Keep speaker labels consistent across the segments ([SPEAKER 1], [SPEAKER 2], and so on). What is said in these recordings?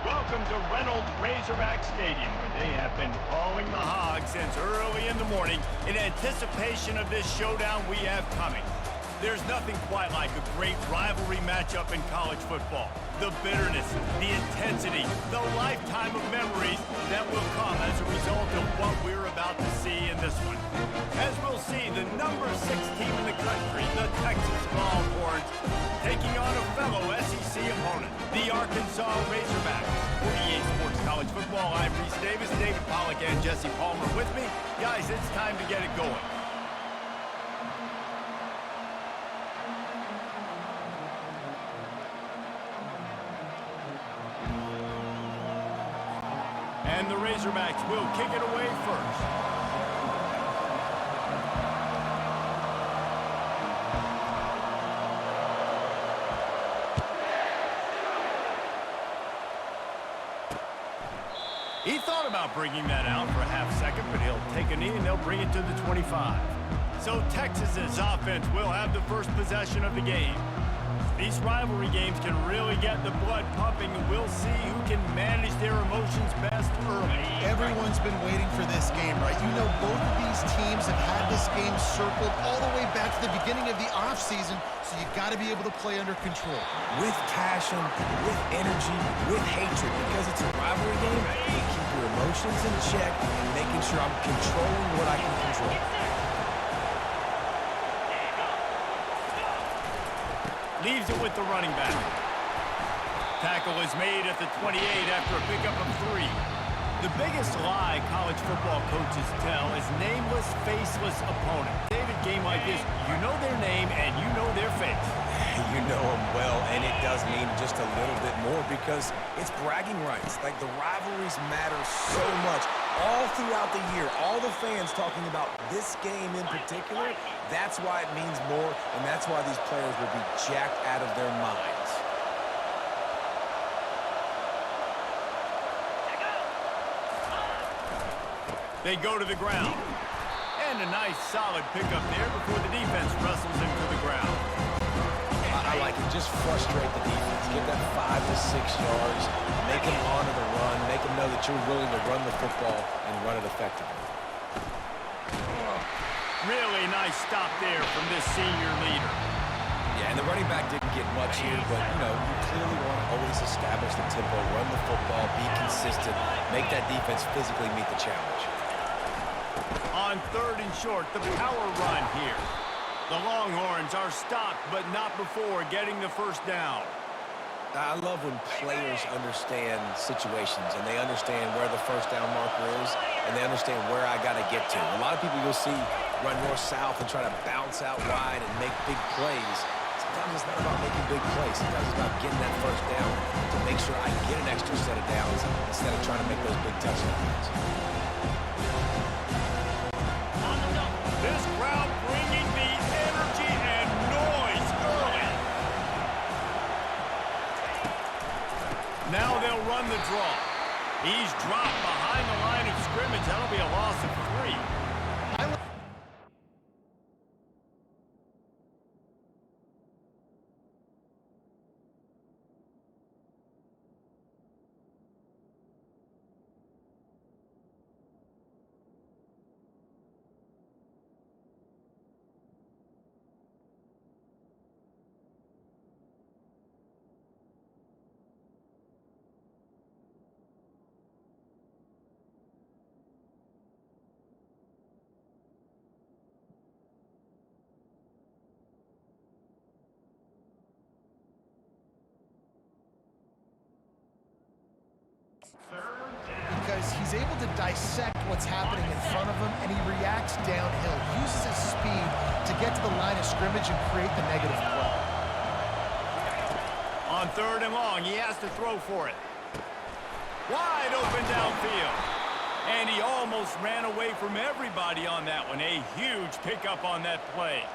[SPEAKER 1] Welcome to Reynolds Razorback Stadium, where they have been calling the Hogs since early in the morning in anticipation of this showdown we have coming. There's nothing quite like a great rivalry matchup in college football. The bitterness, the intensity, the lifetime of memories that will come as a result of what we're about to see in this one. As we'll see, the number 6 team in the country, the Texas Longhorns, taking on a fellow SEC opponent, the Arkansas Razorbacks. For EA Sports College Football, I'm Reese Davis, David Pollack, and Jesse Palmer with me. Guys, it's time to get it going. And the Razorbacks will kick it away first. He thought about bringing that out for a half second, but he'll take a knee and they'll bring it to the 25. So Texas's offense will have the first possession of the game. These rivalry games can really get the blood pumping, and we'll see who can manage their emotions best early.
[SPEAKER 2] Everyone's been waiting for this game, right? You know, both of these teams have had this game circled all the way back to the beginning of the offseason, so you got to be able to play under control.
[SPEAKER 3] With passion, with energy, with hatred, because it's a rivalry game, you keep your emotions in check and making sure I'm controlling what I can control.
[SPEAKER 1] Leaves it with the running back. Tackle is made at the 28 after a pickup of 3. The biggest lie college football coaches tell is nameless, faceless opponent. David, game like this, you know their name and you know their face.
[SPEAKER 3] You know them well, and it does mean just a little bit more because it's bragging rights. Like, the rivalries matter so much. All throughout the year, all the fans talking about this game in particular, that's why it means more, and that's why these players will be jacked out of their minds.
[SPEAKER 1] They go to the ground. And a nice, solid pickup there before the defense wrestles him to the ground.
[SPEAKER 3] I like it. Just frustrate the defense. Get that 5 to 6 yards. Make them honor the run. Make them know that you're willing to run the football and run it effectively.
[SPEAKER 1] Really nice stop there from this senior leader.
[SPEAKER 3] Yeah, and the running back didn't get much here, but, you know, you clearly want to always establish the tempo, run the football, be consistent, make that defense physically meet the challenge.
[SPEAKER 1] On 3rd and short, the power run here. The Longhorns are stopped, but not before getting the first down.
[SPEAKER 3] I love when players understand situations and they understand where the first down marker is and they understand where I got to get to. A lot of people you'll see run north-south and try to bounce out wide and make big plays. Sometimes it's not about making big plays. Sometimes it's about getting that first down to make sure I get an extra set of downs instead of trying to make those big touchdowns.
[SPEAKER 1] This crowd bringing the energy and noise early. Now they'll run the draw. He's dropped behind the line of scrimmage. That'll be a loss of 3.
[SPEAKER 2] Because he's able to dissect what's happening in front of him, and he reacts downhill, uses his speed to get to the line of scrimmage and create the negative play.
[SPEAKER 1] On 3rd and long, he has to throw for it. Wide open downfield. And he almost ran away from everybody on that one. A huge pickup on that play.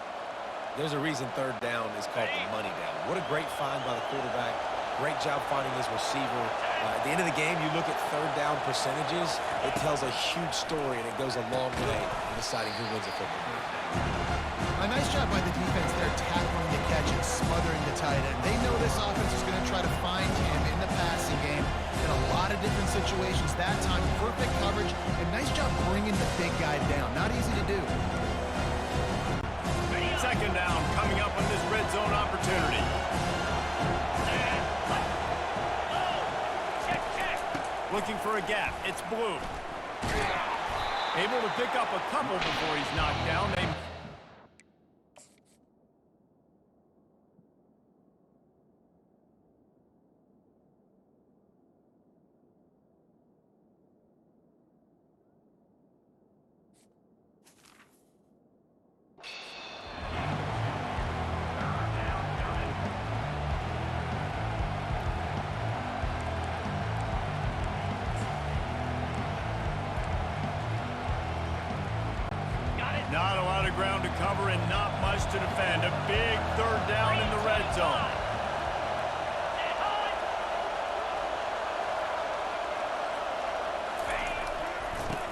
[SPEAKER 3] There's a reason 3rd down is called the money down. What a great find by the quarterback. Great job finding his receiver. At the end of the game, you look at 3rd down percentages. It tells a huge story, and it goes a long way in deciding who wins a football game.
[SPEAKER 2] A nice job by the defense there, tackling the catch and smothering the tight end. They know this offense is going to try to find him in the passing game, and a that time. Perfect coverage, and nice job bringing the big guy down. Not easy to do.
[SPEAKER 1] Second down coming up on this red zone opportunity. Looking for a gap. It's Blue. Able to pick up a couple before he's knocked down. Not a lot of ground to cover and not much to defend. A big third down in the red zone.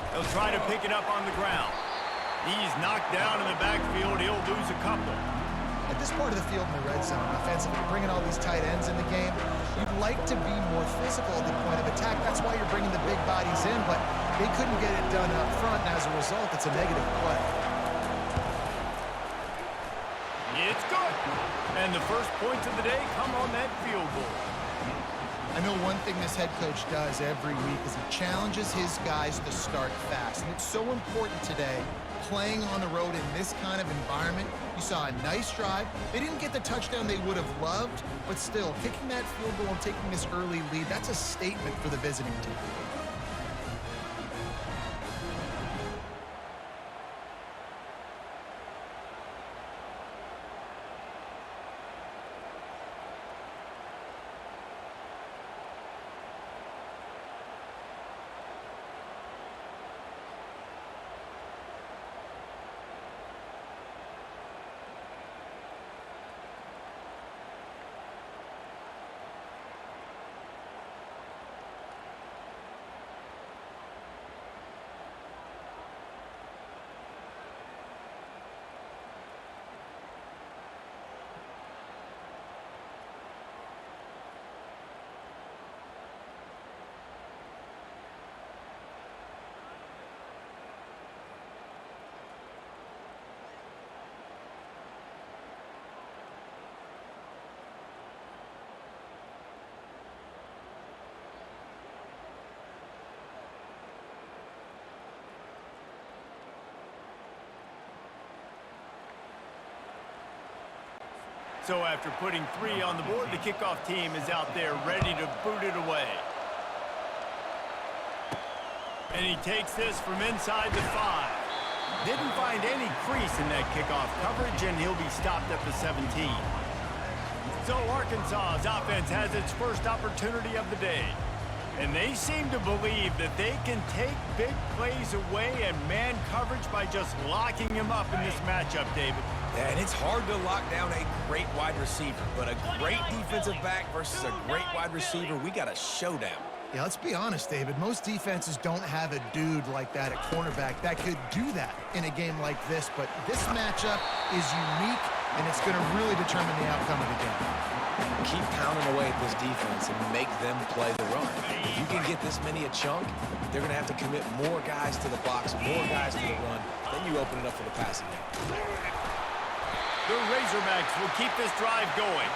[SPEAKER 1] They'll try to pick it up on the ground. He's knocked down in the backfield. He'll lose a couple.
[SPEAKER 2] At this part of the field in the red zone, offensively, bringing all these tight ends in the game, you'd like to be more physical at the point of attack. That's why you're bringing the big bodies in, but they couldn't get it done up front, and as a result, it's a negative play.
[SPEAKER 1] It's good. And the first points of the day come on that field goal.
[SPEAKER 2] I know one thing this head coach does every week is he challenges his guys to start fast. And it's so important today, playing on the road in this kind of environment. You saw a nice drive. They didn't get the touchdown they would have loved, but still, kicking that field goal and taking this early lead, that's a statement for the visiting team.
[SPEAKER 1] So after putting 3 on the board, the kickoff team is out there ready to boot it away. And he takes this from inside the 5. Didn't find any crease in that kickoff coverage, and he'll be stopped at the 17. So Arkansas's offense has its first opportunity of the day. And they seem to believe that they can take big plays away and man coverage by just locking him up in this matchup, David.
[SPEAKER 3] Yeah, and it's hard to lock down a great wide receiver, but a great defensive back versus a great wide receiver, we got a showdown.
[SPEAKER 2] Yeah, let's be honest, David. Most defenses don't have a dude like that at cornerback that could do that in a game like this, but this matchup is unique, and it's going to really determine the outcome of the game.
[SPEAKER 3] Keep pounding away at this defense and make them play the run. If you can get this many a chunk, they're going to have to commit more guys to the box, more guys to the run. Then you open it up for the passing game.
[SPEAKER 1] The Razorbacks will keep this drive going.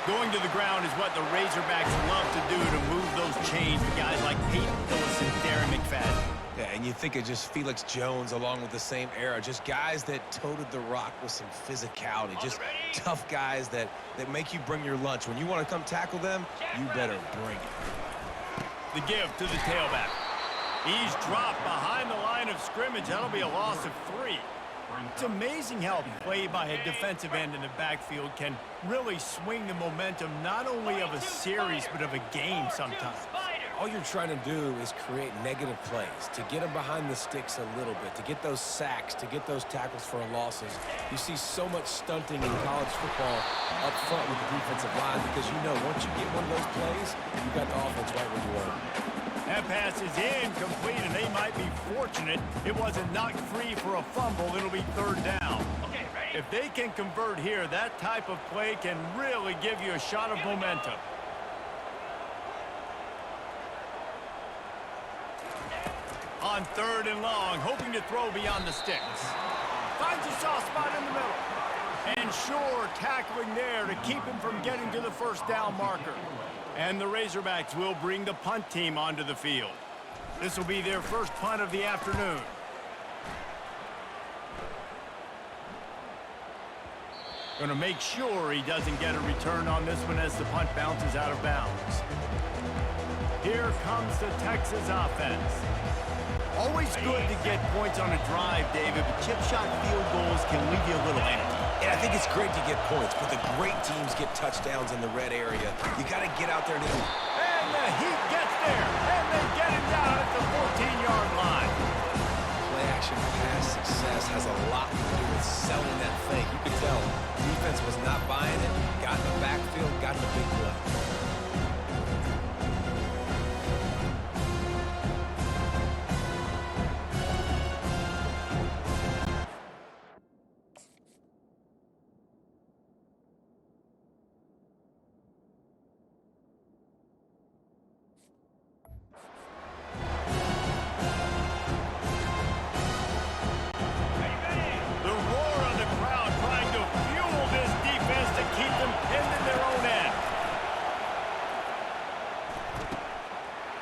[SPEAKER 1] Going to the ground is what the Razorbacks love to do to move those chains with guys like Peyton Hillis and Darren McFadden.
[SPEAKER 3] Yeah, and you think of just Felix Jones along with the same era, just guys that toted the rock with some physicality, just tough guys that make you bring your lunch. When you want to come tackle them, you better bring it.
[SPEAKER 1] The give to the tailback. He's dropped behind the line of scrimmage. That'll be a loss of 3. It's amazing how play by a defensive end in the backfield can really swing the momentum not only of a series but of a game sometimes.
[SPEAKER 3] All you're trying to do is create negative plays, to get them behind the sticks a little bit, to get those sacks, to get those tackles for losses. You see so much stunting in college football up front with the defensive line because you know once you get one of those plays, you've got the offense right where you want it.
[SPEAKER 1] That pass is incomplete, and they might be fortunate it wasn't knocked free for a fumble. It'll be 3rd down. If they can convert here, that type of play can really give you a shot of momentum. On 3rd and long, hoping to throw beyond the sticks. Finds a soft spot in the middle. And sure, tackling there to keep him from getting to the first down marker. And the Razorbacks will bring the punt team onto the field. This will be their first punt of the afternoon. Going to make sure he doesn't get a return on this one as the punt bounces out of bounds. Here comes the Texas offense. Always good to get points on a drive, David, but chip shot field goals can leave you a little empty.
[SPEAKER 3] And I think it's great to get points, but the great teams get touchdowns in the red area. You got to get out there to...
[SPEAKER 1] And the Heat gets there, and they get him down at the 14-yard line.
[SPEAKER 3] Play-action pass success has a lot to do with selling that fake. You could tell defense was not buying it, got in the backfield, got the big play.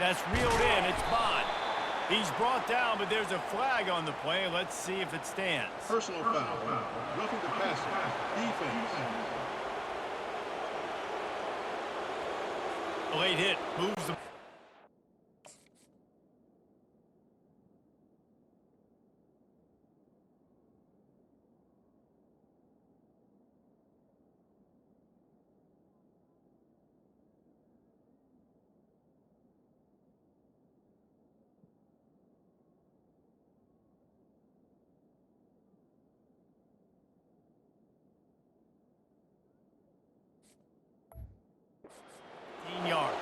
[SPEAKER 1] That's reeled in. It's Bond. He's brought down, but there's a flag on the play. Let's see if it stands.
[SPEAKER 4] Personal foul. Roughing the passer. Defense.
[SPEAKER 1] Late hit. Moves the... yards.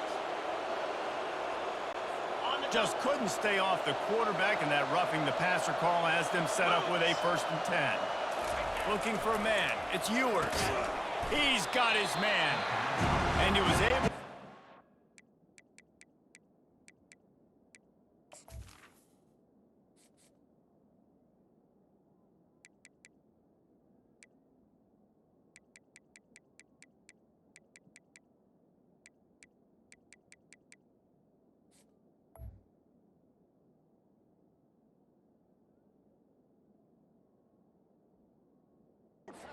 [SPEAKER 1] Just couldn't stay off the quarterback, and that roughing the passer call has them set up with a 1st and 10. Looking for a man. It's Ewers. He's got his man. And he was able...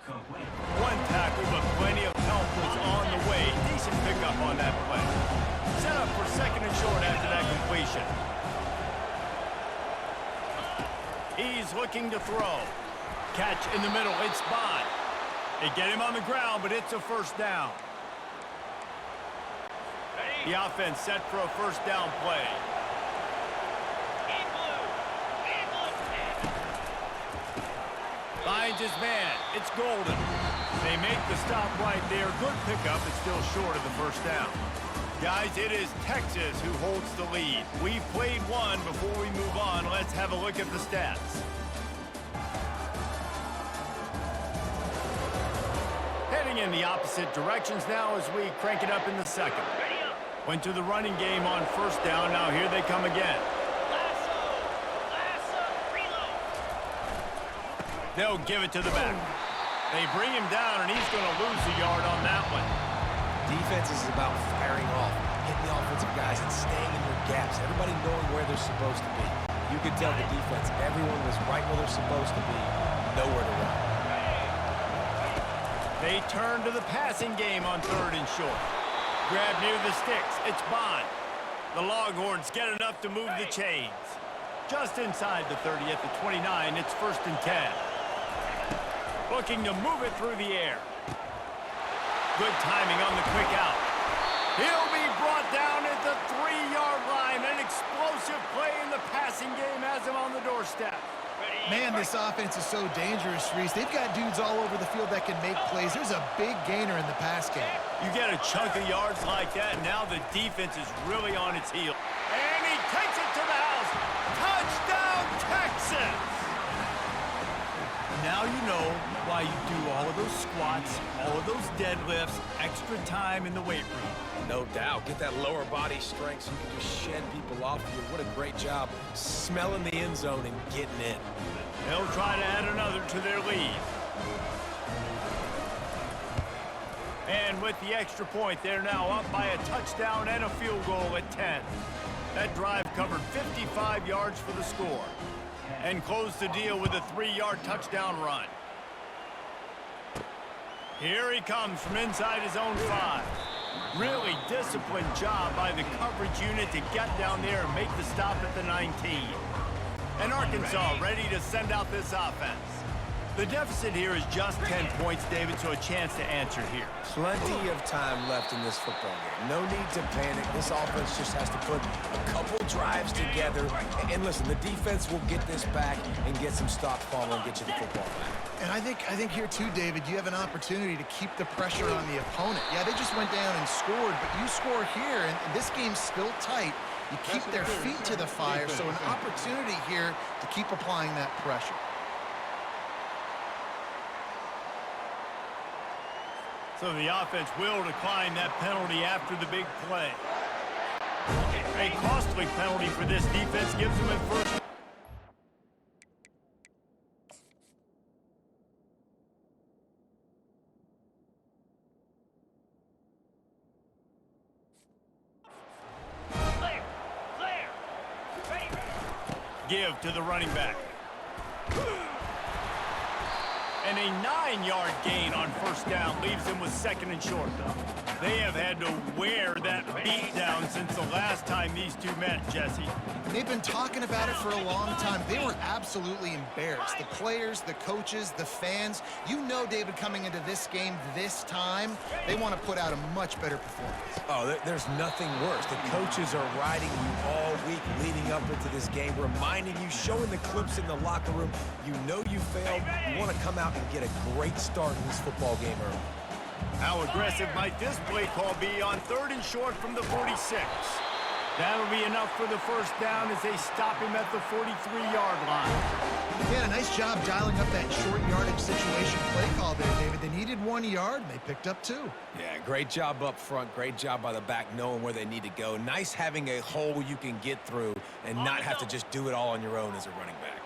[SPEAKER 1] One tackle, but plenty of help was on the way. Decent pickup on that play. Set up for 2nd and short after that completion. He's looking to throw. Catch in the middle. It's Bond. They get him on the ground, but it's a 1st down. The offense set for a 1st down play. Finds his man. It's Golden. They make the stop right there. Good pickup, but still short of the 1st down. Guys, it is Texas who holds the lead. We've played one. Before we move on, let's have a look at the stats. Heading in the opposite directions now as we crank it up in the 2nd. Went to the running game on 1st down. Now here they come again. They'll give it to the back. They bring him down, and he's going to lose a yard on that one.
[SPEAKER 3] Defense is about firing off, hitting the offensive guys, and staying in their gaps. Everybody knowing where they're supposed to be. You could tell the defense, everyone was right where they're supposed to be, nowhere to run.
[SPEAKER 1] They turn to the passing game on 3rd and short. Grab near the sticks. It's Bond. The Longhorns get enough to move the chains. Just inside the 30 at the 29, it's 1st and 10. Looking to move it through the air. Good timing on the quick out. He'll be brought down at the 3-yard line. An explosive play in the passing game has him on the doorstep.
[SPEAKER 2] Man, this offense is so dangerous, Reese. They've got dudes all over the field that can make plays. There's a big gainer in the pass game.
[SPEAKER 1] You get a chunk of yards like that, and now the defense is really on its heel. And he takes it to the house. Touchdown, Texas! Now you know why you do all of those squats, all of those deadlifts, extra time in the weight room.
[SPEAKER 3] No doubt. Get that lower body strength so you can just shed people off you. What a great job smelling the end zone and getting in.
[SPEAKER 1] They'll try to add another to their lead. And with the extra point, they're now up by a touchdown and a field goal at 10. That drive covered 55 yards for the score and closed the deal with a 3-yard touchdown run. Here he comes from inside his own 5. Really disciplined job by the coverage unit to get down there and make the stop at the 19. And Arkansas ready to send out this offense. The deficit here is just 10 points, David, so a chance to answer here.
[SPEAKER 3] Plenty of time left in this football game. No need to panic. This offense just has to put a couple drives together. And listen, the defense will get this back and get some stops following and get you the football back.
[SPEAKER 2] And I think here too, David, you have an opportunity to keep the pressure on the opponent. Yeah, they just went down and scored, but you score here, and this game's still tight. You keep their feet to the fire, so an opportunity here to keep applying that pressure.
[SPEAKER 1] So the offense will decline that penalty after the big play. A costly penalty for this defense gives them a first. Give to the running back. And a 9-yard gain on first down leaves them with 2nd and short. They have had to wear that beat down since the last time these two met, Jesse.
[SPEAKER 2] They've been talking about it for a long time. They were absolutely embarrassed. The players, the coaches, the fans. You know, David, coming into this game this time, they want to put out a much better performance.
[SPEAKER 3] Oh, there's nothing worse. The coaches are riding you all week leading up into this game, reminding you, showing the clips in the locker room. You know you failed. You want to come out and get a great start in this football game early.
[SPEAKER 1] How aggressive might this play call be on 3rd and short from the 46? That'll be enough for the first down as they stop him at the 43-yard line.
[SPEAKER 2] Yeah, a nice job dialing up that short yardage situation play call there, David. They needed 1 yard, and they picked up 2.
[SPEAKER 3] Yeah, great job up front. Great job by the back knowing where they need to go. Nice having a hole you can get through and not have to just do it all on your own as a running back.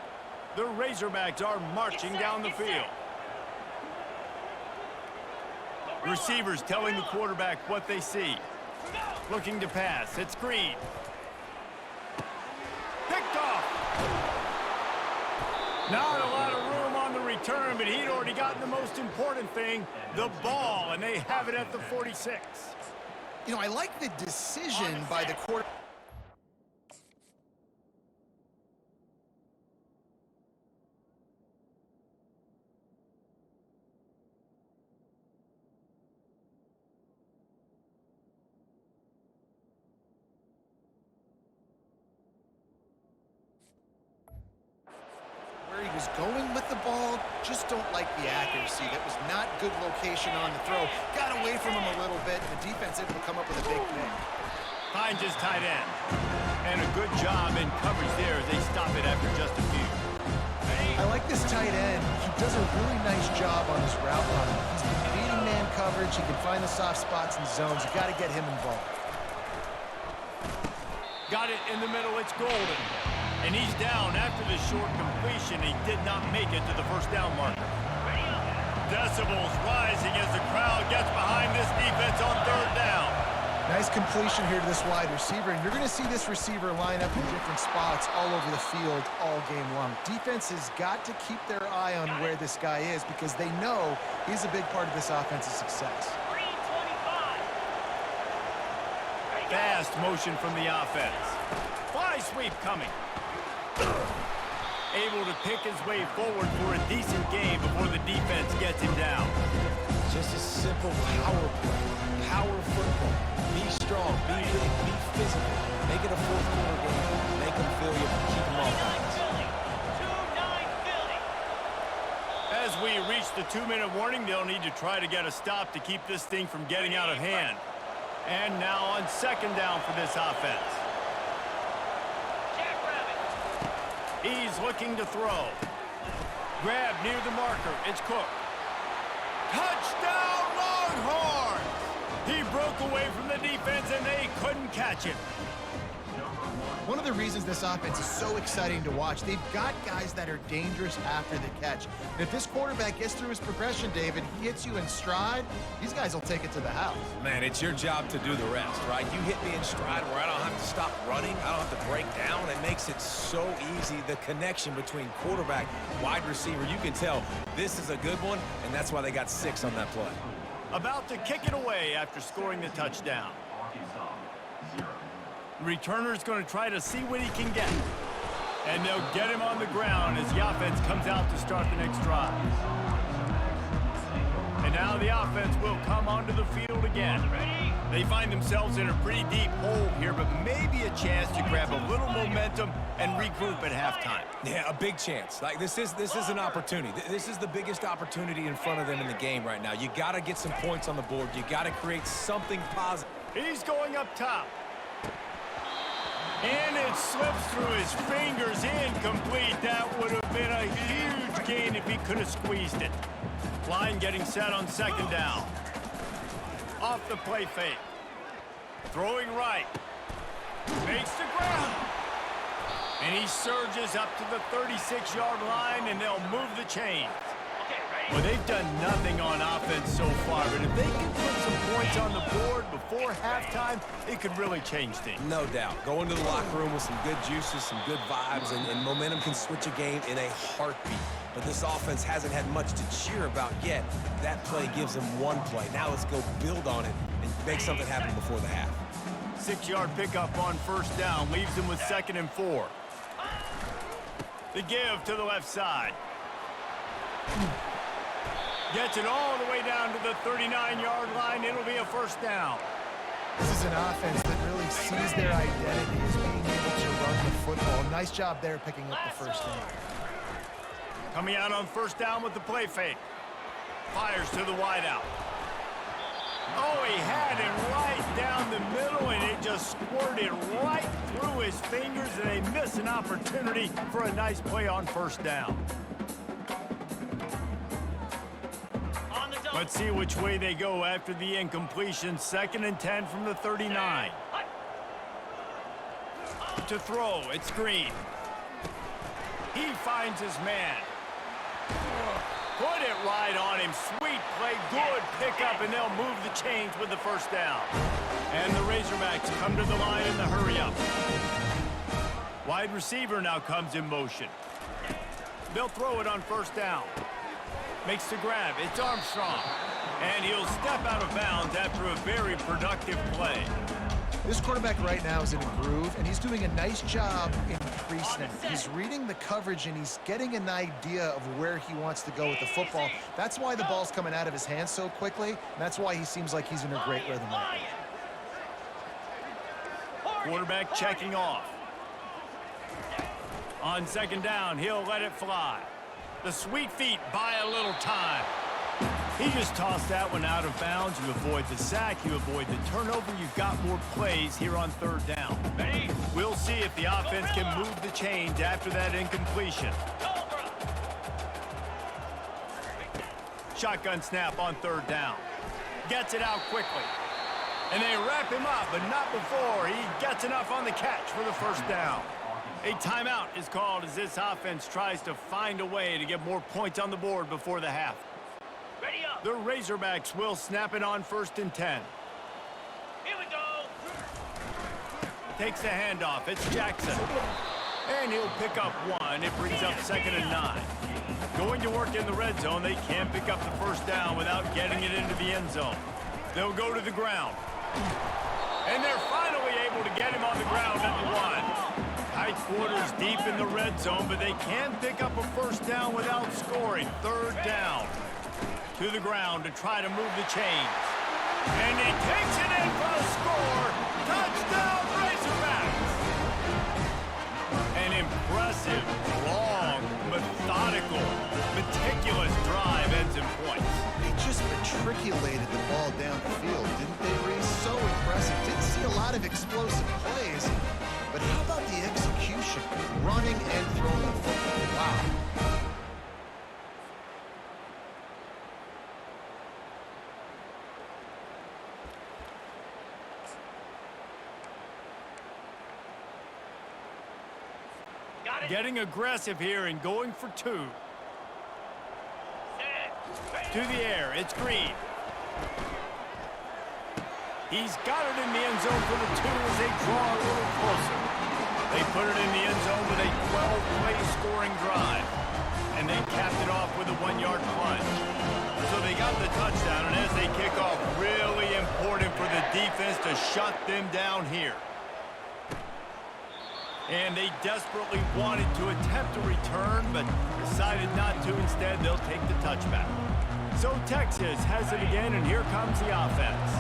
[SPEAKER 1] The Razorbacks are marching down the field. Receivers telling the quarterback what they see. Looking to pass. It's Green. Picked off. Not a lot of room on the return, but he'd already gotten the most important thing, the ball, and they have it at the 46.
[SPEAKER 2] You know, I like the decision by the quarterback. He was going with the ball, just don't like the accuracy. That was not good location on the throw. Got away from him a little bit, and the defense able to come up with a big pick.
[SPEAKER 1] Finds his tight end. And a good job in coverage there as they stop it after just a few.
[SPEAKER 2] I like this tight end. He does a really nice job on his route running. He's beating man coverage. He can find the soft spots and zones. You got to get him involved.
[SPEAKER 1] Got it in the middle. It's Golden. And he's down after the short completion. He did not make it to the first down marker. Decibels rising as the crowd gets behind this defense on 3rd down.
[SPEAKER 2] Nice completion here to this wide receiver, and you're going to see this receiver line up in different spots all over the field all game long. Defense has got to keep their eye on where this guy is because they know he's a big part of this offense's success.
[SPEAKER 1] Fast motion from the offense. Fly sweep coming. Able to pick his way forward for a decent game before the defense gets him down.
[SPEAKER 3] Just a simple power play. Power football. Be strong, be big, be physical. Make it a 4th quarter game. Make them feel you, keep them off balance.
[SPEAKER 1] As we reach the 2-minute warning, they'll need to try to get a stop to keep this thing from getting out of hand. And now on 2nd down for this offense. He's looking to throw. Grab near the marker. It's Cook. Touchdown, Longhorns! He broke away from the defense catch it.
[SPEAKER 2] One of the reasons this offense is so exciting to watch, they've got guys that are dangerous after the catch. And if this quarterback gets through his progression, David, he hits you in stride, these guys will take it to the house.
[SPEAKER 3] Man, it's your job to do the rest, right? You hit me in stride where I don't have to stop running. I don't have to break down. It makes it so easy, the connection between quarterback, wide receiver. You can tell this is a good one, and that's why they got 6 on that play.
[SPEAKER 1] About to kick it away after scoring the touchdown. Returner's going to try to see what he can get. And they'll get him on the ground as the offense comes out to start the next drive. And now the offense will come onto the field again. They find themselves in a pretty deep hole here, but maybe a chance to grab a little momentum and regroup at halftime.
[SPEAKER 3] Yeah, a big chance. Like this is an opportunity. This is the biggest opportunity in front of them in the game right now. You got to get some points on the board. You got to create something positive.
[SPEAKER 1] He's going up top. And it slips through his fingers, incomplete. That would have been a huge gain if he could have squeezed it. Line getting set on second down. Off the play fake. Throwing right. Makes the ground. And he surges up to the 36-yard line, and they'll move the chains. Well, they've done nothing on offense so far, but if they can put some points on the board before halftime, it could really change things.
[SPEAKER 3] No doubt. Go into the locker room with some good juices, some good vibes, and momentum can switch a game in a heartbeat. But this offense hasn't had much to cheer about yet. That play gives them one play. Now let's go build on it and make something happen before the half.
[SPEAKER 1] 6-yard pickup on first down leaves them with 2nd and 4. The give to the left side. Gets it all the way down to the 39-yard line. It'll be a first down.
[SPEAKER 2] This is an offense that really sees their identity as being able to run the football. Nice job there picking up the first down.
[SPEAKER 1] Coming out on first down with the play fake. Fires to the wideout. Oh, he had it right down the middle, and it just squirted right through his fingers, and they miss an opportunity for a nice play on first down. Let's see which way they go after the incompletion. 2nd and 10 from the 39. To throw, it's Green. He finds his man. Put it right on him. Sweet play, good pickup, and they'll move the chains with the first down. And the Razorbacks come to the line in the hurry-up. Wide receiver now comes in motion. They'll throw it on first down. Makes the grab. It's Armstrong. And he'll step out of bounds after a very productive play.
[SPEAKER 2] This quarterback right now is in a groove, and he's doing a nice job in pre-snap. He's reading the coverage, and he's getting an idea of where he wants to go with the football. That's why the ball's coming out of his hands so quickly, and that's why he seems like he's in a great rhythm right now.
[SPEAKER 1] Quarterback checking off. On second down, he'll let it fly. The sweet feet buy a little time. He just tossed that one out of bounds. You avoid the sack, you avoid the turnover. You've got more plays here on third down. We'll see if the offense can move the chains after that incompletion. Shotgun snap on third down. Gets it out quickly. And they wrap him up, but not before he gets enough on the catch for the first down. A timeout is called as this offense tries to find a way to get more points on the board before the half.
[SPEAKER 5] Ready up.
[SPEAKER 1] The Razorbacks will snap it on 1st and 10.
[SPEAKER 5] Here we go.
[SPEAKER 1] Takes the handoff. It's Jackson. And he'll pick up one. It brings up 2nd and 9. Going to work in the red zone. They can't pick up the first down without getting it into the end zone. They'll go to the ground. And they're finally able to get him on the ground at the 1. Tight quarters deep in the red zone, but they can pick up a first down without scoring. Third down. To the ground to try to move the chains. And he takes it in for the score. Touchdown, Razorbacks! An impressive, long, methodical, meticulous drive ends in points.
[SPEAKER 2] They just matriculated the ball down the field, didn't they, Reese? So impressive. Didn't see a lot of explosive plays, but how about the execution? Running and throwing the football. Wow.
[SPEAKER 1] Getting aggressive here and going for two. To the air, it's Green. He's got it in the end zone for the two as they draw a little closer. They put it in the end zone with a 12-play scoring drive. And they capped it off with a 1-yard plunge. So they got the touchdown, and as they kick off, really important for the defense to shut them down here. And they desperately wanted to attempt a return, but decided not to. Instead, they'll take the touchback. So Texas has it again, and here comes the offense.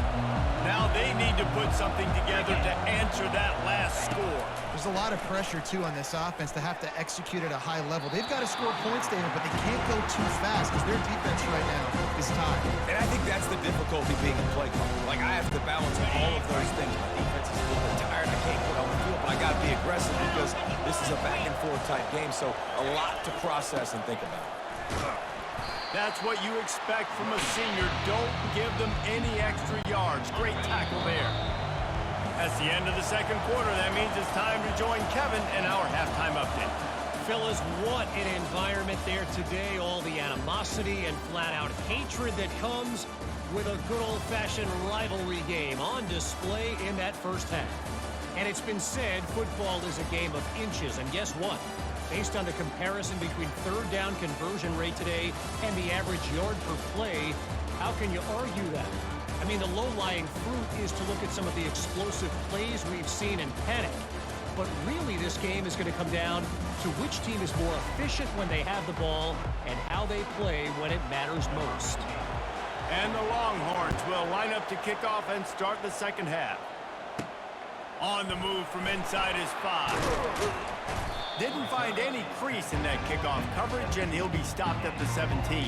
[SPEAKER 1] Now they need to put something together to answer that last score.
[SPEAKER 2] There's a lot of pressure, too, on this offense to have to execute at a high level. They've got to score points, David, but they can't go too fast because their defense right now is tied.
[SPEAKER 3] And I think that's the difficulty being a play caller. Like, I have to balance all of those things. My defense is a little bit tired. I can't put on the field, but I got to be aggressive because this is a back-and-forth type game, so a lot to process and think about.
[SPEAKER 1] That's what you expect from a senior. Don't give them any extra yards. Great tackle there. That's the end of the second quarter. That means it's time to join Kevin in our halftime update.
[SPEAKER 6] Fellas, what an environment there today. All the animosity and flat-out hatred that comes with a good old-fashioned rivalry game on display in that first half. And it's been said football is a game of inches. And guess what? Based on the comparison between third down conversion rate today and the average yard per play, how can you argue that? I mean, the low-lying fruit is to look at some of the explosive plays we've seen in panic. But really, this game is going to come down to which team is more efficient when they have the ball and how they play when it matters most.
[SPEAKER 1] And the Longhorns will line up to kick off and start the second half. On the move from inside his 5. Didn't find any crease in that kickoff coverage, and he'll be stopped at the 17.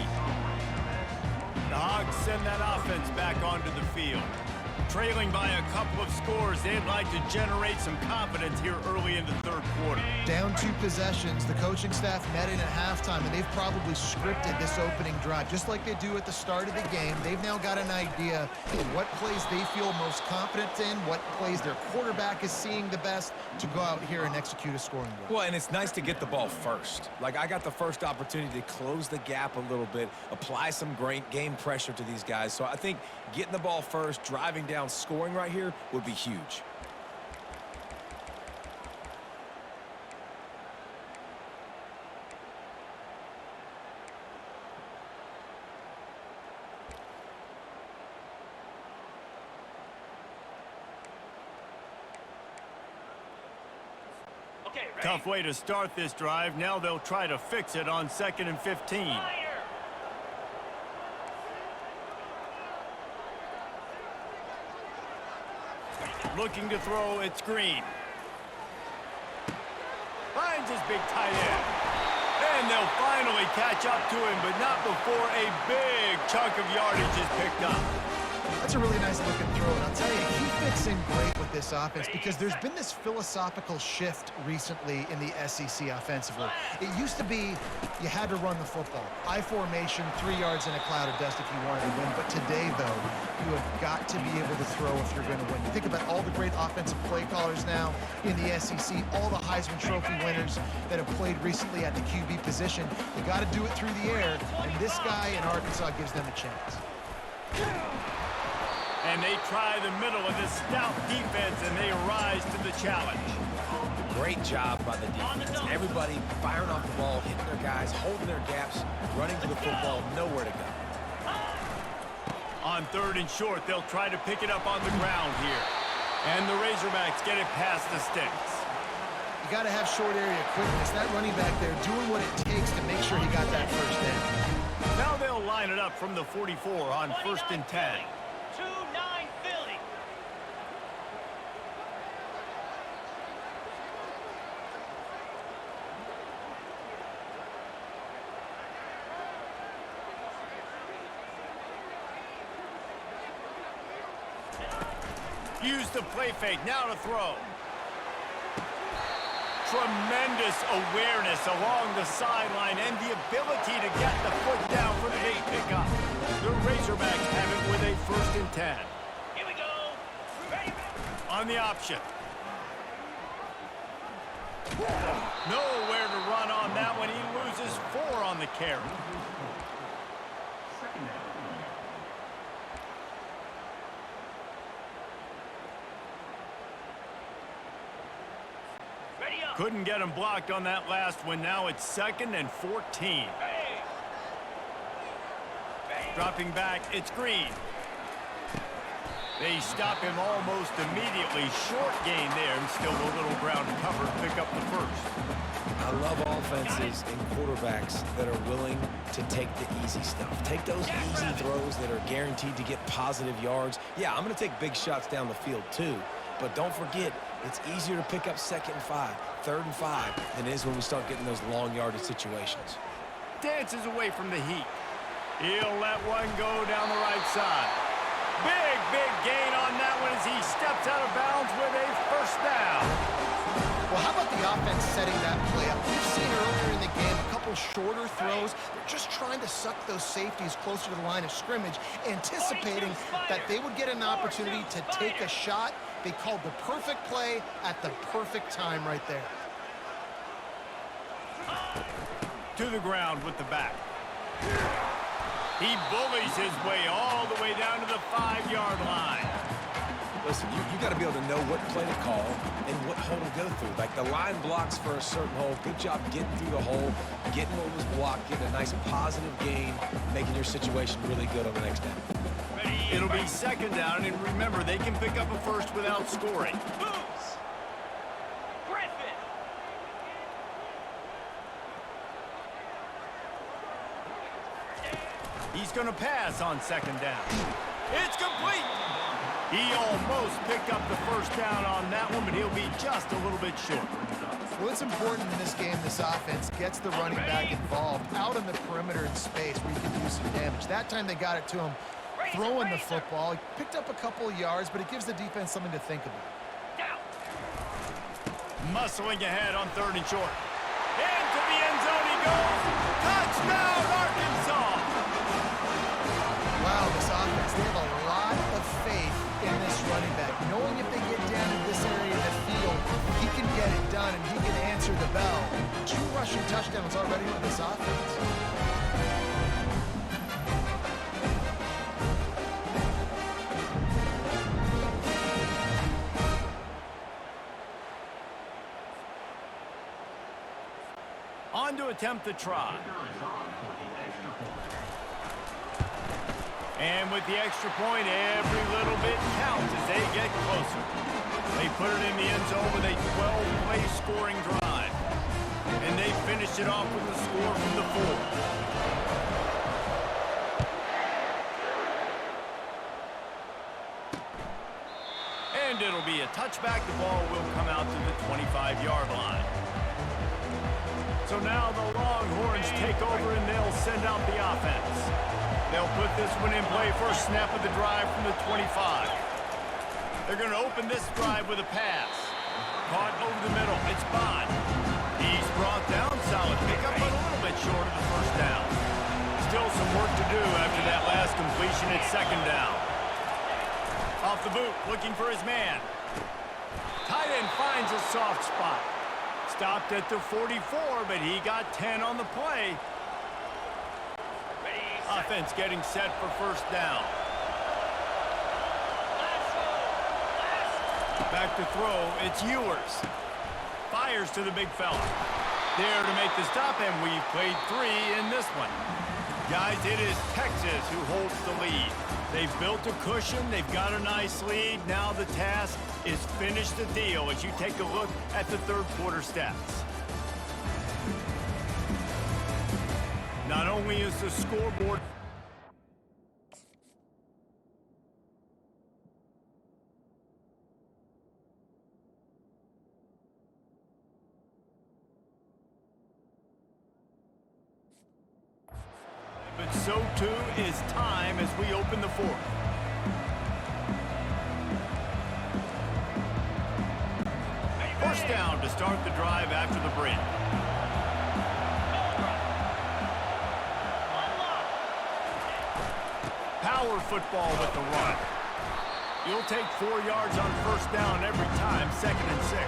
[SPEAKER 1] The Hogs send that offense back onto the field. Trailing by a couple of scores, they'd like to generate some confidence here early in the third quarter.
[SPEAKER 2] Down 2 possessions, the coaching staff met in at halftime, and they've probably scripted this opening drive. Just like they do at the start of the game, they've now got an idea of what plays they feel most confident in, what plays their quarterback is seeing the best to go out here and execute a scoring drive.
[SPEAKER 3] Well, and it's nice to get the ball first. Like, I got the first opportunity to close the gap a little bit, apply some great game pressure to these guys. So I think getting the ball first, driving down, scoring right here would be huge.
[SPEAKER 5] Okay, ready?
[SPEAKER 1] Tough way to start this drive. Now they'll try to fix it on 2nd and 15.
[SPEAKER 5] Fire!
[SPEAKER 1] Looking to throw, it's Green. Finds his big tight end. And they'll finally catch up to him, but not before a big chunk of yardage is picked up.
[SPEAKER 2] That's a really nice looking throw, and I'll tell you, he fits in great with this offense because there's been this philosophical shift recently in the SEC offensively. It used to be you had to run the football. I formation, 3 yards in a cloud of dust if you wanted to win. But today, though, you have got to be able to throw if you're going to win. You think about all the great offensive play callers now in the SEC, all the Heisman Trophy winners that have played recently at the QB position. You got to do it through the air, and this guy in Arkansas gives them a chance.
[SPEAKER 1] And they try the middle of this stout defense, and they rise to the challenge.
[SPEAKER 3] Great job by the defense. Everybody firing off the ball, hitting their guys, holding their gaps, running to the football, nowhere to go.
[SPEAKER 1] On 3rd and short, they'll try to pick it up on the ground here. And the Razorbacks get it past the sticks.
[SPEAKER 2] You got to have short area quickness. That running back there doing what it takes to make sure he got that first down.
[SPEAKER 1] Now they'll line it up from the 44 on 1st and 10.
[SPEAKER 5] 2-9 Philly.
[SPEAKER 1] Use the play fake, now to throw. Tremendous awareness along the sideline and the ability to get the foot down for the big pickup. The Razorbacks have it with a 1st and 10.
[SPEAKER 5] Here we go. Ready?
[SPEAKER 1] On the option. Nowhere to run on that one. He loses 4 on the carry.
[SPEAKER 5] Ready up.
[SPEAKER 1] Couldn't get him blocked on that last one. Now it's 2nd and 14. Dropping back, it's Green. They stop him almost immediately. Short gain there, and still a little ground to cover to pick up the first.
[SPEAKER 3] I love offenses and quarterbacks that are willing to take the easy stuff. Take those easy throws that are guaranteed to get positive yards. Yeah, I'm going to take big shots down the field too, but don't forget, it's easier to pick up 2nd and 5, 3rd and 5 than it is when we start getting those long yardage situations.
[SPEAKER 1] Dances away from the heat. He'll let one go down the right side. Big gain on that one as he steps out of bounds with a first down.
[SPEAKER 2] Well, how about the offense setting that play up? We've seen earlier in the game a couple shorter throws. They're just trying to suck those safeties closer to the line of scrimmage, anticipating that they would get an opportunity to take a shot. They called the perfect play at the perfect time right there.
[SPEAKER 1] To the ground with the back. He bullies his way all the way down to the 5-yard line.
[SPEAKER 3] Listen, you got to be able to know what play to call and what hole to go through. Like the line blocks for a certain hole. Good job getting through the hole, getting what was blocked, getting a nice positive gain, making your situation really good on the next down.
[SPEAKER 1] It'll be 2nd down, and remember, they can pick up a first without scoring.
[SPEAKER 5] Boots. Griffin.
[SPEAKER 1] He's going to pass on 2nd down. It's complete. He almost picked up the first down on that one, but he'll be just a little bit short.
[SPEAKER 2] Well, it's important in this game this offense gets the running back involved out on the perimeter in space where you can do some damage. That time they got it to him throwing the football. He picked up a couple of yards, but it gives the defense something to think about.
[SPEAKER 1] Muscling ahead on 3rd and short. Into the end zone he goes. Touchdown, Arkansas!
[SPEAKER 2] Wow, this offense, they have a lot of faith in this running back, knowing if they get down in this area of the field, he can get it done and he can answer the bell. 2 rushing touchdowns already with this offense.
[SPEAKER 1] On to attempt the try. And with the extra point, every little bit counts as they get closer. They put it in the end zone with a 12-play scoring drive. And they finished it off with a score from the 4. And it'll be a touchback. The ball will come out to the 25-yard line. So now the Longhorns take over and they'll send out the offense. They'll put this one in play. First snap of the drive from the 25. They're going to open this drive with a pass. Caught over the middle. It's Bond. He's brought down. Solid pickup, but a little bit short of the first down. Still some work to do after that last completion at 2nd down. Off the boot, looking for his man. Tight end finds a soft spot. Stopped at the 44, but he got 10 on the play. Offense getting set for first down. Back to throw, it's Ewers. Fires to the big fella. There to make the stop, and we've played 3 in this one. Guys, it is Texas who holds the lead. They've built a cushion, they've got a nice lead. Now the task is finish the deal as you take a look at the 3rd quarter stats. Not only is the scoreboard but so too is time as we open the 4th. First down to start the drive after the break. Power football with the run. You'll take 4 yards on first down every time, 2nd and 6.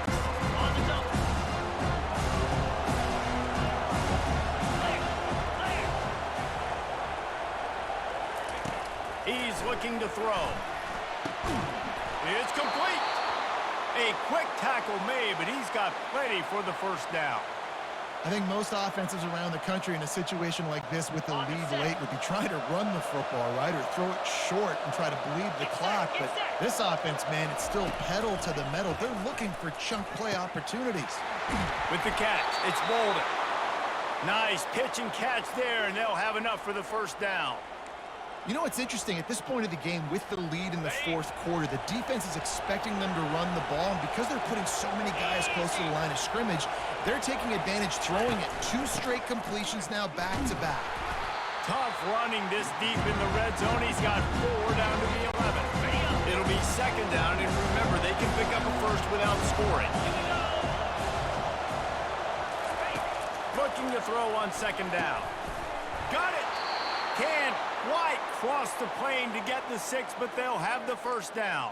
[SPEAKER 1] looking to throw. It's complete. A quick tackle made, but he's got plenty for the first down.
[SPEAKER 2] I think most offenses around the country in a situation like this with the lead late would be trying to run the football, right, or throw it short and try to bleed the clock. But this offense, man, it's still pedal to the metal. They're looking for chunk play opportunities.
[SPEAKER 1] With the catch, it's Bolden. Nice pitch and catch there, and they'll have enough for the first down.
[SPEAKER 2] You know what's interesting? At this point of the game, with the lead in the fourth quarter, the defense is expecting them to run the ball, and because they're putting so many guys close to the line of scrimmage, they're taking advantage, throwing it. 2 straight completions now back-to-back.
[SPEAKER 1] Tough running this deep in the red zone. He's got 4 down to the 11. It'll be second down, and remember, they can pick up a first without scoring. Looking to throw on second down. Got it! Can't quite cross the plane to get the 6, but they'll have the first down.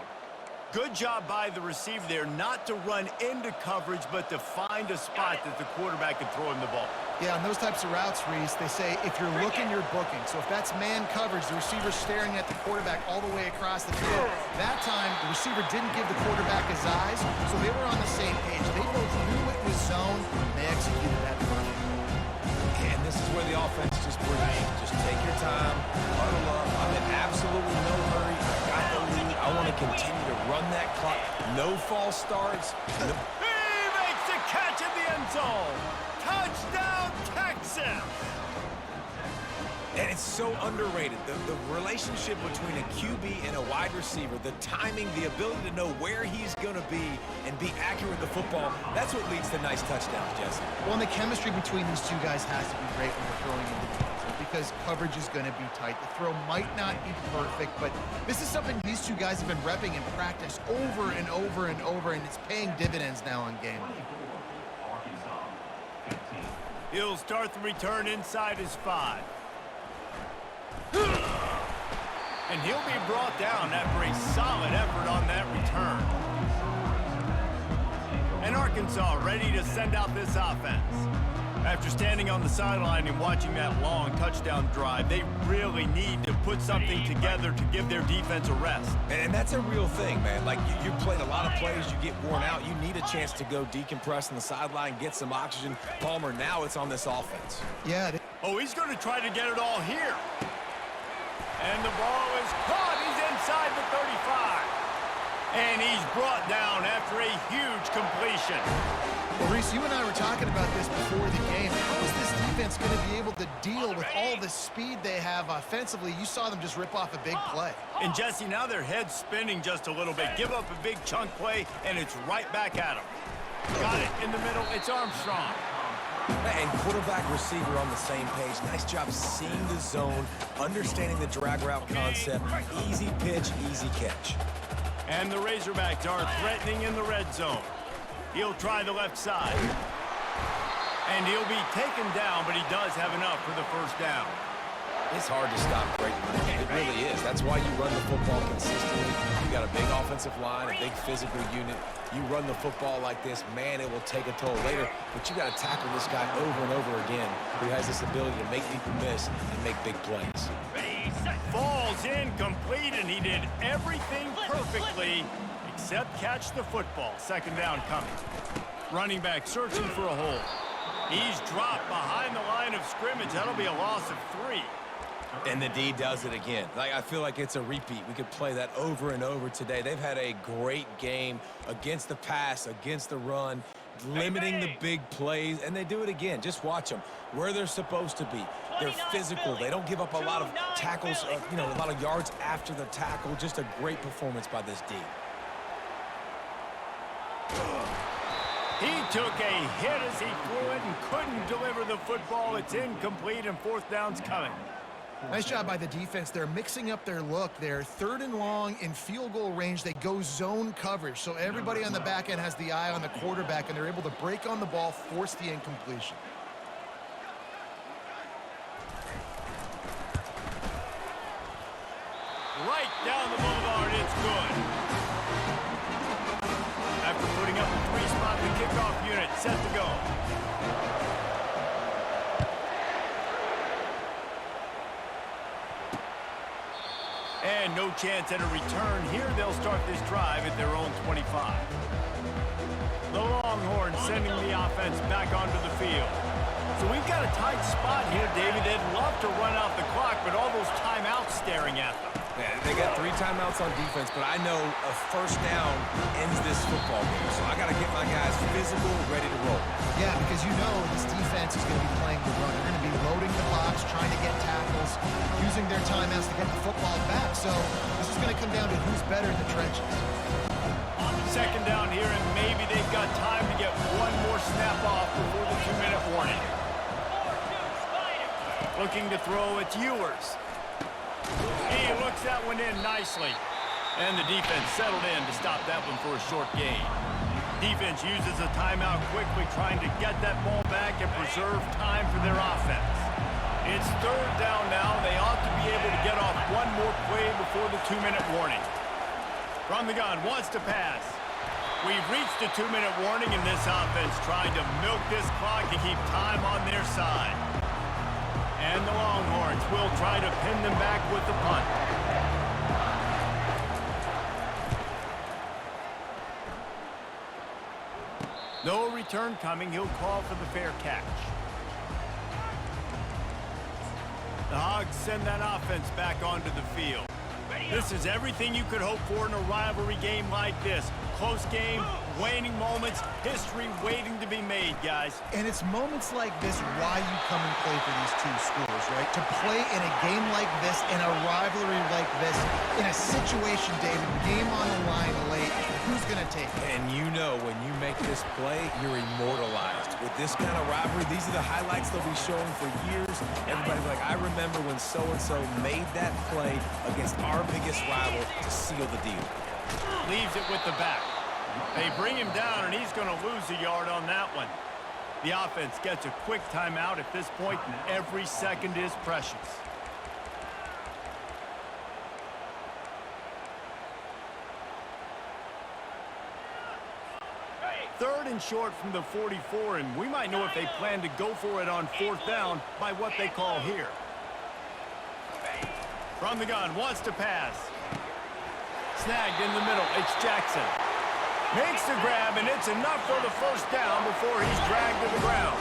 [SPEAKER 1] Good job by the receiver there not to run into coverage, but to find a spot that the quarterback can throw him the ball.
[SPEAKER 2] Yeah, on those types of routes, Reese, they say if you're looking, you're booking. So if that's man coverage, the receiver's staring at the quarterback all the way across the field. That time, the receiver didn't give the quarterback his eyes, so they were on the same page. They both knew it was zone, and they executed that perfectly.
[SPEAKER 3] And this is where the offense just breathes. Just take your time, huddle up. I'm in absolutely no hurry. I got the lead. I want to continue to run that clock. No false starts.
[SPEAKER 1] He makes the catch in the end zone. Touchdown, Texas!
[SPEAKER 3] And it's so underrated. The relationship between a QB and a wide receiver, the timing, the ability to know where he's going to be and be accurate with the football, that's what leads to nice touchdowns, Jesse.
[SPEAKER 2] Well, and the chemistry between these two guys has to be great when they're throwing into the end zone because coverage is going to be tight. The throw might not be perfect, but this is something these two guys have been repping in practice over and over and over, and it's paying dividends now on game day.
[SPEAKER 1] He'll start the return inside his 5. And he'll be brought down after a solid effort on that return. And Arkansas ready to send out this offense. After standing on the sideline and watching that long touchdown drive, they really need to put something together to give their defense a rest.
[SPEAKER 3] And that's a real thing, man. Like, you played a lot of plays, you get worn out, you need a chance to go decompress on the sideline, get some oxygen. Palmer, now it's on this offense.
[SPEAKER 2] Yeah.
[SPEAKER 1] Oh, he's going to try to get it all here. And the ball is caught. He's inside the 35. And he's brought down after a huge completion.
[SPEAKER 2] Well, Reese, you and I were talking about this before the game. How is this defense going to be able to deal with all the speed they have offensively? You saw them just rip off a big play.
[SPEAKER 1] And, Jesse, now their head's spinning just a little bit. Give up a big chunk play, and it's right back at them. Got it in the middle. It's Armstrong.
[SPEAKER 3] And quarterback receiver on the same page. Nice job seeing the zone, understanding the drag route concept. Easy pitch, easy catch.
[SPEAKER 1] And the Razorbacks are threatening in the red zone. He'll try the left side. And he'll be taken down, but he does have enough for the first down.
[SPEAKER 3] It's hard to stop great running. It really is. That's why you run the football consistently. You got a big offensive line, a big physical unit. You run the football like this, man, it will take a toll later. But you got to tackle this guy over and over again who has this ability to make people miss and make big plays.
[SPEAKER 1] Falls incomplete, and he did everything perfectly except catch the football. Second down coming. Running back searching for a hole. He's dropped behind the line of scrimmage. That'll be a loss of 3.
[SPEAKER 3] And the D does it again. I feel like it's a repeat. We could play that over and over today. They've had a great game against the pass, against the run, limiting the big plays, and they do it again. Just watch them where they're supposed to be. They're physical. They don't give up a lot of tackles, a lot of yards after the tackle. Just a great performance by this D.
[SPEAKER 1] He took a hit as he threw it and couldn't deliver the football. It's incomplete, and fourth down's coming.
[SPEAKER 2] Nice job by the defense. They're mixing up their look. They're 3rd and long in field goal range. They go zone coverage, so everybody on the back end has the eye on the quarterback, and they're able to break on the ball, force the incompletion.
[SPEAKER 1] Right down the boulevard, it's good. After putting up a 3-spot, the kickoff unit set to go. And find no chance at a return here. They'll start this drive at their own 25. The Longhorns sending the offense back onto the field. So we've got a tight spot here, David. They'd love to run out the clock, but all those timeouts staring at them.
[SPEAKER 3] Yeah, they got 3 timeouts on defense, but I know a first down ends this football game. So I got to get my guys physical, ready to roll.
[SPEAKER 2] Yeah, because you know this defense is going to be playing the run. They're going to be loading the box, trying to get tackles, using their timeouts to get the football back. So this is going to come down to who's better in the trenches.
[SPEAKER 1] Second down here, and maybe they've got time to get one more snap off before the 2-minute warning. Looking to throw, it's Ewers. He looks that one in nicely. And the defense settled in to stop that one for a short gain. Defense uses a timeout quickly, trying to get that ball back and preserve time for their offense. It's third down now. They ought to be able to get off one more play before the 2-minute warning. From the gun, wants to pass. We've reached the 2-minute warning, and this offense trying to milk this clock to keep time on their side. And the Longhorns will try to pin them back with the punt. No return coming. He'll call for the fair catch. The Hogs send that offense back onto the field. This is everything you could hope for in a rivalry game like this. Close game, waning moments, history waiting to be made, guys.
[SPEAKER 2] And it's moments like this why you come and play for these two schools, right? To play in a game like this, in a rivalry like this, in a situation, David, game on the line late, who's going to take it?
[SPEAKER 3] And you know when you make this play, you're immortalized. With this kind of rivalry, these are the highlights they'll be showing for years. Everybody's like, I remember when so-and-so made that play against our biggest rival to seal the deal.
[SPEAKER 1] Leaves it with the back. They bring him down, and he's going to lose a yard on that one. The offense gets a quick timeout at this point, and every second is precious. Third and short from the 44, and we might know if they plan to go for it on fourth down by what they call here. From the gun, wants to pass. Snagged in the middle, it's Jackson. Makes the grab, and it's enough for the first down before he's dragged to the ground.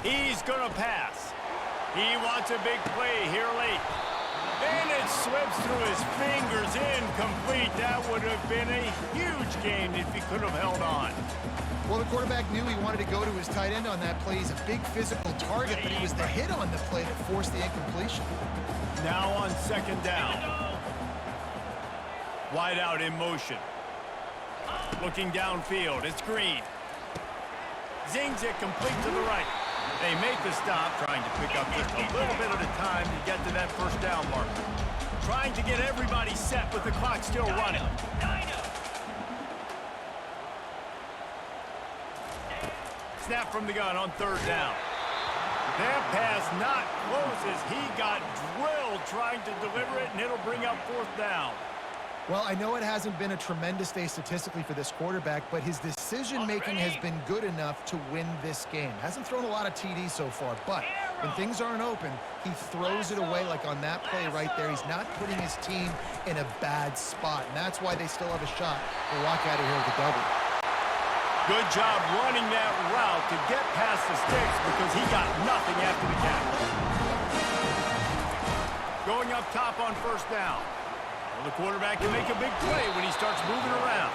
[SPEAKER 1] He's going to pass. He wants a big play here late. And it slips through his fingers, incomplete. That would have been a huge gain if he could have held on.
[SPEAKER 2] Well, the quarterback knew he wanted to go to his tight end on that play. He's a big physical target, but he was the hit on the play that forced the incompletion.
[SPEAKER 1] Now on second down. Wide out in motion. Looking downfield, it's Green. Zings it complete to the right. They make the stop, trying to pick up just a little bit at a time to get to that first down marker. Trying to get everybody set with the clock still running. Snap from the gun on third down. That pass not close as he got drilled trying to deliver it, and it'll bring up fourth down.
[SPEAKER 2] Well, I know it hasn't been a tremendous day statistically for this quarterback, but his decision-making has been good enough to win this game. Hasn't thrown a lot of TDs so far, but when things aren't open, he throws it away like on that play right there. He's not putting his team in a bad spot, and that's why they still have a shot to walk out of here with a W.
[SPEAKER 1] Good job running that route to get past the sticks because he got nothing after the catch. Going up top on first down. Well, the quarterback can make a big play when he starts moving around.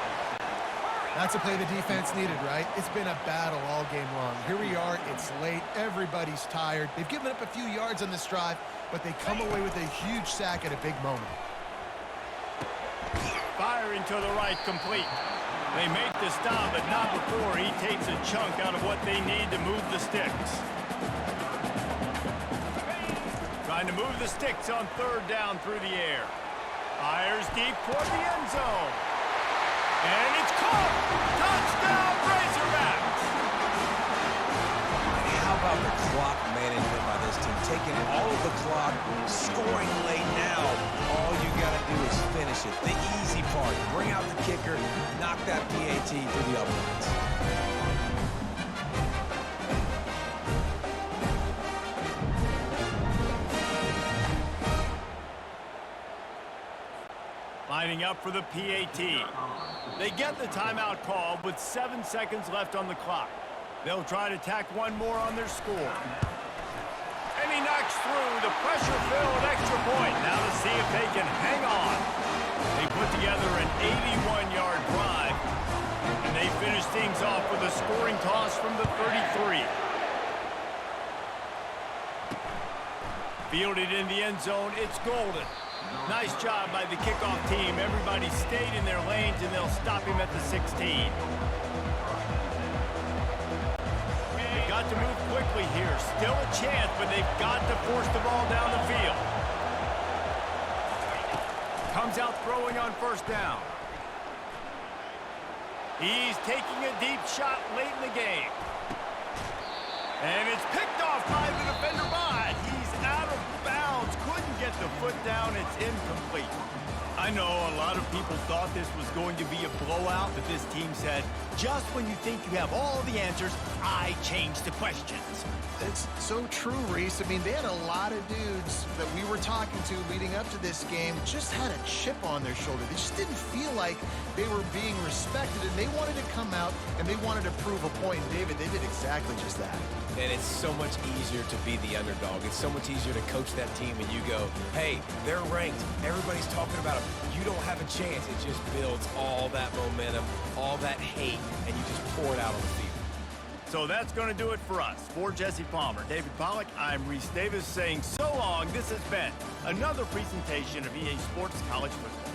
[SPEAKER 2] That's a play the defense needed, right? It's been a battle all game long. Here we are. It's late. Everybody's tired. They've given up a few yards on this drive, but they come away with a huge sack at a big moment.
[SPEAKER 1] Firing to the right, complete. They make the stop, but not before he takes a chunk out of what they need to move the sticks. Trying to move the sticks on third down through the air. Fires deep toward the end zone. And it's caught! Touchdown, Razorbacks!
[SPEAKER 3] How about the clock management by this team? Taking all of the clock, scoring late now. All you got to do is finish it. The easy part. Bring out the kicker, knock that PAT through the uprights.
[SPEAKER 1] Lining up for the PAT. They get the timeout call with 7 seconds left on the clock. They'll try to tack one more on their score. And he knocks through the pressure-filled extra point. Now to see if they can hang on. They put together an 81-yard drive, and they finish things off with a scoring toss from the 33. Fielded in the end zone, it's Golden. Nice job by the kickoff team. Everybody stayed in their lanes, and they'll stop him at the 16. They've got to move quickly here. Still a chance, but they've got to force the ball down the field. Comes out throwing on first down. He's taking a deep shot late in the game. And it's picked off by the defender, but he's out of bounds. Couldn't get the foot down. It's incomplete. I know a lot of people thought this was going to be a blowout, but this team said, just when you think you have all the answers, I change the questions.
[SPEAKER 2] It's so true, Reese. I mean, they had a lot of dudes that we were talking to leading up to this game just had a chip on their shoulder. They just didn't feel like they were being respected, and they wanted to come out and they wanted to prove a point. And David, they did exactly just that.
[SPEAKER 3] And it's so much easier to be the underdog. It's so much easier to coach that team and you go, hey, they're ranked. Everybody's talking about them. You don't have a chance. It just builds all that momentum, all that hate, and you just pour it out on the field.
[SPEAKER 1] So that's going to do it for us. For Jesse Palmer, David Pollack, I'm Reese Davis saying so long. This has been another presentation of EA Sports College Football.